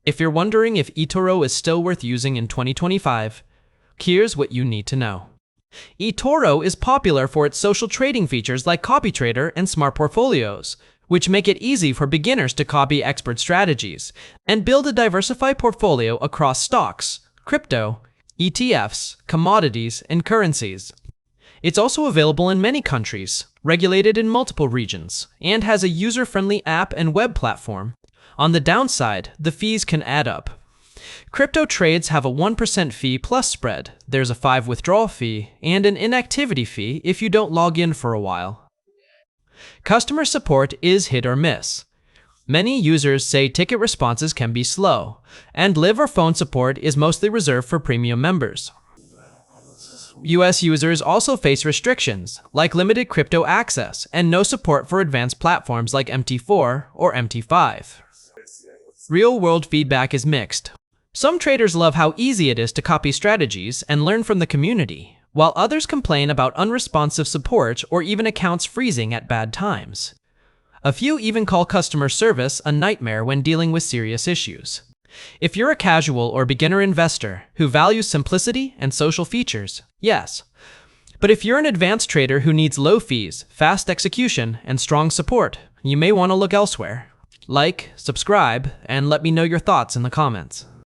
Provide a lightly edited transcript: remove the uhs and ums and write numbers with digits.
If you're wondering if eToro is still worth using in 2025, here's what you need to know. eToro is popular for its social trading features like Copy Trader and Smart Portfolios, which make it easy for beginners to copy expert strategies and build a diversified portfolio across stocks, crypto, ETFs, commodities, and currencies. It's also available in many countries, regulated in multiple regions, and has a user-friendly app and web platform. On the downside, the fees can add up. Crypto trades have a 1% fee plus spread, there's a 5% withdrawal fee, and an inactivity fee if you don't log in for a while. Customer support is hit or miss. Many users say ticket responses can be slow, and live or phone support is mostly reserved for premium members. US users also face restrictions, like limited crypto access and no support for advanced platforms like MT4 or MT5. Real-world feedback is mixed. Some traders love how easy it is to copy strategies and learn from the community, while others complain about unresponsive support or even accounts freezing at bad times. A few even call customer service a nightmare when dealing with serious issues. If you're a casual or beginner investor who values simplicity and social features, yes. But if you're an advanced trader who needs low fees, fast execution, and strong support, you may want to look elsewhere. Like, subscribe, and let me know your thoughts in the comments.